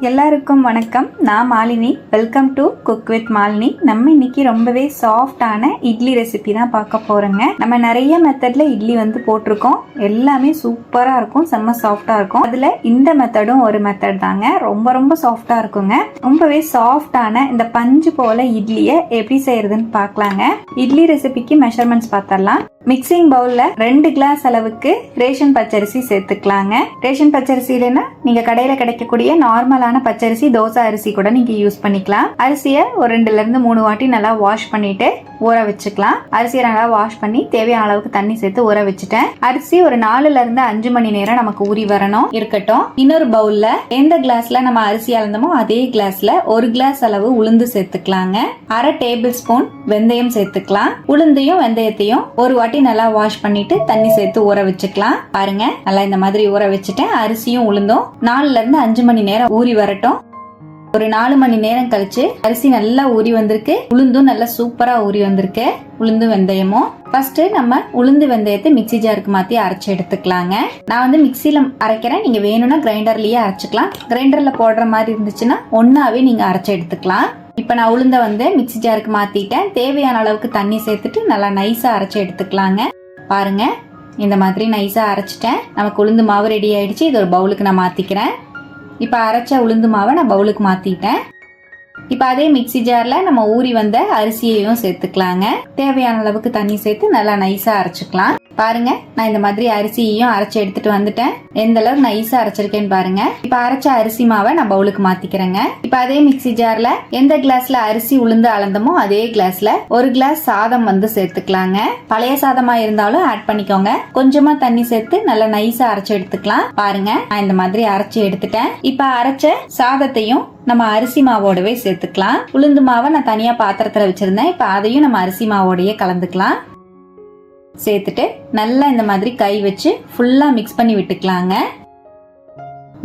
எல்லாருக்கும் வணக்கம். நான் Malini. Welcome to cook with Malini. நம்ம இன்னைக்கு ரொம்பவே சாஃப்டான இட்லி ரெசிபி தான் பார்க்க போறோங்க. நம்ம நிறைய மெத்தட்ல இட்லி போட்டிருக்கோம். எல்லாமே சூப்பரா இருக்கும், செம்ம சாஃப்டா இருக்கும். அதுல இந்த மெத்தடும் ஒரு மெத்தட் தாங்க. ரொம்ப ரொம்ப சாஃப்டா இருக்குங்க. ரொம்பவே சாஃப்டான இந்த பஞ்சு போல இட்லியை எப்படி செய்யறதுன்னு பார்க்கலாங்க. இட்லி ரெசிபிக்கு மெஷர்மெண்ட்ஸ் பார்த்தரலாம். மிக்சிங் பவுல்ல 2 கிளாஸ் அளவுக்கு ரேஷன் பச்சரிசி சேர்த்துக்கலாங்க. ரேஷன் பச்சரிசி இல்லைன்னா நீங்க கடையில கிடைக்கக்கூடிய நார்மலான பச்சரிசி, தோசை அரிசி கூட நீங்க யூஸ் பண்ணிக்கலாம். அரிசியை ஒரு 2 ல இருந்து 3 வாட்டி நல்லா வாஷ் பண்ணிட்டு ஊற வச்சுக்கலாம். அரிசியை நல்லா வாஷ் பண்ணி தேவையான அளவுக்கு தண்ணி சேர்த்து ஊற வச்சுட்டேன். அரிசி ஒரு 4 ல இருந்து 5 மணி நேரம் நமக்கு ஊறி வரணும். இருக்கட்டும். இன்னொரு பவுல்ல எந்த கிளாஸ்ல நம்ம அரிசி அளந்தமோ அதே கிளாஸ்ல 1 கிளாஸ் அளவு உளுந்து சேர்த்துக்கலாங்க. 1/2 டேபிள் ஸ்பூன் வெந்தயம் சேர்த்துக்கலாம். உளுந்தையும் வெந்தயத்தையும் ஒரு வாட்டி நல்லா வாஷ் பண்ணிட்டு தண்ணி சேர்த்து ஊற வச்சுக்கலாம். பாருங்க, நல்லா இந்த மாதிரி ஊற வச்சுட்டேன். அரிசியும் உளுந்தும் 4 ல இருந்து 5 மணி நேரம் ஊறி வரட்டும். ஒரு 4 மணி நேரம் கழிச்சு அரிசி நல்லா ஊறி வந்திருக்கு, உளுந்தும் நல்லா சூப்பரா ஊறி வந்திருக்கு. உளுந்து வெந்தயமும் ஃபர்ஸ்ட் நம்ம உளுந்து வெந்தயத்தை மிக்சி ஜாருக்கு மாத்தி அரைச்சு எடுத்துக்கலாங்க. நான் மிக்சியில அரைக்கிறேன். நீங்க வேணும்னா கிரைண்டர்லயே அரைச்சுக்கலாம். கிரைண்டர்ல போடுற மாதிரி இருந்துச்சுன்னா ஒன்னாவே நீங்க அரைச்சு எடுத்துக்கலாம். இப்ப நான் உளுந்த மிக்சி ஜாருக்கு மாத்திட்டேன். தேவையான அளவுக்கு தண்ணி சேர்த்துட்டு நல்லா நைஸா அரைச்சு எடுத்துக்கலாங்க. பாருங்க, இந்த மாதிரி நைஸா அரைச்சிட்டேன். நமக்கு உளுந்து மாவு ரெடி ஆயிடுச்சு. இது ஒரு பவுலுக்கு நான் மாத்திக்கிறேன். இப்ப அரைச்ச உளுந்து மாவை நான் பவுலுக்கு மாத்திட்டேன். இப்ப அதே மிக்சி ஜார்ல நம்ம ஊறி வந்த அரிசியையும் சேர்த்துக்கலாங்க. தேவையான அளவுக்கு தண்ணி சேர்த்து நல்லா நைஸா அரைச்சுக்கலாம். பாருங்க, நான் இந்த மாதிரி அரிசியையும் அரைச்சு எடுத்துட்டு வந்துட்டேன். எந்த அளவுக்கு நைஸா அரைச்சிருக்கேன்னு பாருங்க. இப்ப அரைச்ச அரிசி மாவை நான் பவுலுக்கு மாத்திக்கிறேங்க. இப்ப அதே மிக்சி ஜார்ல எந்த கிளாஸ்ல அரிசி உளுந்து அளந்தமோ அதே கிளாஸ்ல 1 கிளாஸ் சாதம் சேர்த்துக்கலாங்க. பழைய சாதமா இருந்தாலும் ஆட் பண்ணிக்கோங்க. கொஞ்சமா தண்ணி சேர்த்து நல்லா நைஸா அரைச்சு எடுத்துக்கலாம். பாருங்க, நான் இந்த மாதிரி அரைச்சு எடுத்துட்டேன். இப்ப அரைச்ச சாதத்தையும் நம்ம அரிசி மாவோடவே சேர்த்துக்கலாம். உளுந்து மாவை நான் தனியா பாத்திரத்துல வச்சிருந்தேன். இப்ப அதையும் நம்ம அரிசி மாவோடய கலந்துக்கலாம். சேர்த்துட்டு நல்லா இந்த மாதிரி கை வச்சு ஃபுல்லா மிக்ஸ் பண்ணி விட்டுக்கலாங்க.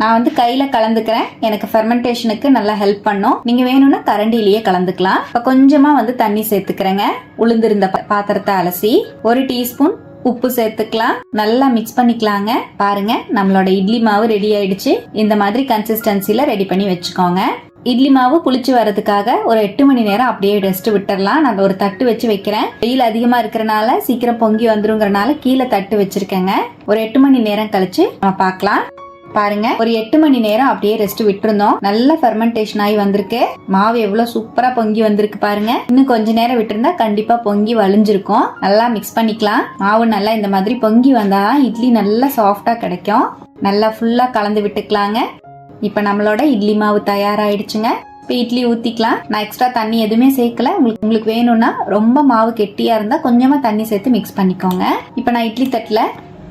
நான் கையில கலந்துக்கிறேன். எனக்கு ஃபெர்மெண்டேஷனுக்கு நல்லா ஹெல்ப் பண்ணும். நீங்க வேணும்னா கரண்டிலேயே கலந்துக்கலாம். இப்ப கொஞ்சமா தண்ணி சேர்த்துக்கிறேங்க. உளுந்திருந்த பாத்திரத்தை அலசி 1 டீஸ்பூன் உப்பு சேர்த்துக்கலாம். நல்லா மிக்ஸ் பண்ணிக்கலாங்க. பாருங்க, நம்மளோட இட்லி மாவு ரெடி ஆயிடுச்சு. இந்த மாதிரி கன்சிஸ்டன்சில ரெடி பண்ணி வச்சுக்கோங்க. இட்லி மாவு புளிச்சு வரதுக்காக ஒரு 8 மணி நேரம் அப்படியே ரெஸ்ட் விட்டுறலாம். நான் ஒரு தட்டு வச்சு வைக்கிறேன். வெயில் அதிகமா இருக்கிறனால சீக்கிரம் பொங்கி வந்துருங்கறனால கீழே தட்டு வச்சிருக்கேங்க. ஒரு 8 மணி நேரம் கழிச்சு நம்ம பார்க்கலாம். பாருங்க, ஒரு 8 மணி நேரம் அப்படியே ரெஸ்ட் விட்டுருந்தோம். நல்ல ஃபெர்மெண்டேஷன் ஆகி வந்திருக்கு. மாவு எவ்வளவு சூப்பரா பொங்கி வந்திருக்கு பாருங்க. இன்னும் கொஞ்ச நேரம் விட்டுருந்தா கண்டிப்பா பொங்கி வலிஞ்சிருக்கும். நல்லா மிக்ஸ் பண்ணிக்கலாம். மாவு நல்லா இந்த மாதிரி பொங்கி வந்தாதான் இட்லி நல்லா சாஃப்டா கிடைக்கும். நல்லா ஃபுல்லா கலந்து விட்டுக்கலாங்க. இப்ப நம்மளோட இட்லி மாவு தயாராயிடுச்சுங்க. இப்ப இட்லி ஊத்திக்கலாம். நான் எக்ஸ்ட்ரா தண்ணி எதுவுமே சேர்க்கல. உங்களுக்கு வேணும்னா ரொம்ப மாவு கெட்டியா இருந்தா கொஞ்சமா தண்ணி சேர்த்து மிக்ஸ் பண்ணிக்கோங்க. இப்ப நான் இட்லி தட்டுல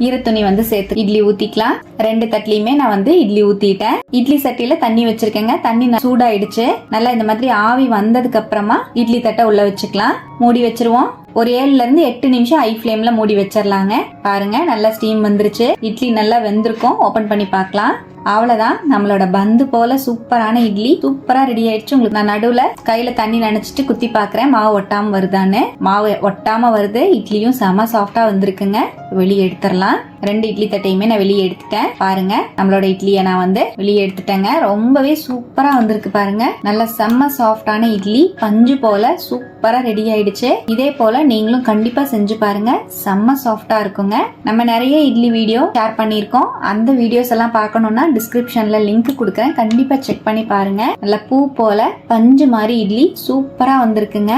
ஈரத்துணி சேர்த்து இட்லி ஊத்திக்கலாம். 2 தட்டுலயுமே நான் இட்லி ஊத்திட்டேன். இட்லி சட்டியில தண்ணி வச்சிருக்கேங்க. தண்ணி சூடாயிடுச்சு. நல்லா இந்த மாதிரி ஆவி வந்ததுக்கு அப்புறமா இட்லி தட்டை உள்ள வச்சுக்கலாம். மூடி வச்சிருவோம். ஒரு 7 ல இருந்து 8 நிமிஷம் ஹை ஃப்ளேம்ல மூடி வச்சிடலாங்க. பாருங்க, நல்லா ஸ்டீம் வந்துருச்சு. இட்லி நல்லா வெந்திருக்கும். ஓபன் பண்ணி பார்க்கலாம். அவ்வளவுதான், நம்மளோட பந்து போல சூப்பரான இட்லி சூப்பரா ரெடி ஆயிடுச்சு. உங்களுக்கு நான் நடுவுல கையில தண்ணி நினைச்சிட்டு குத்தி பாக்குறேன் மாவு ஒட்டாம வருதான்னு. மாவு ஒட்டாம வருது. இட்லியும் செம சாஃப்டா வந்திருக்குங்க. வெளியே எடுத்துடலாம். 2 இட்லி தட்டையுமே நான் வெளியே எடுத்துட்டேன். பாருங்க, நம்மளோட இட்லியை நான் வெளியே எடுத்துட்டேங்க. ரொம்பவே சூப்பரா வந்திருக்கு பாருங்க. நல்ல செம்ம சாஃப்டான இட்லி பஞ்சு போல சூப்பரா ரெடி ஆயிடுச்சு. இதே போல நீங்களும் கண்டிப்பா செஞ்சு பாருங்க. செம்ம சாஃப்டா இருக்குங்க. நம்ம நிறைய இட்லி வீடியோ ஷேர் பண்ணிருக்கோம். அந்த வீடியோஸ் எல்லாம் பார்க்கணும்னா டிஸ்கிரிப்ஷன்ல லிங்க் கொடுக்கறேன். கண்டிப்பா செக் பண்ணி பாருங்க. நல்ல பூ போல பஞ்சு மாதிரி இட்லி சூப்பரா வந்திருக்குங்க.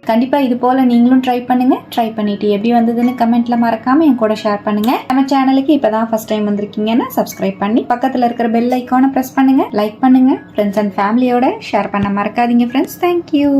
கண்டிப்பா இது போல நீங்களும் ட்ரை பண்ணுங்க. ட்ரை பண்ணிட்டு எப்படி வந்ததுன்னு கமெண்ட்ல மறக்காம என் கூட ஷேர் பண்ணுங்க. நம்ம சேனலுக்கு இப்பதான் ஃபர்ஸ்ட் டைம் வந்திருக்கீங்கன்னா சப்ஸ்கிரைப் பண்ணி பக்கத்துல இருக்கிற பெல் ஐகானை பிரஸ் பண்ணுங்க. லைக் பண்ணுங்க. ஃப்ரெண்ட்ஸ் அண்ட் ஃபேமிலியோட ஷேர் பண்ண மறக்காதீங்க ஃப்ரெண்ட்ஸ். தேங்க்யூ.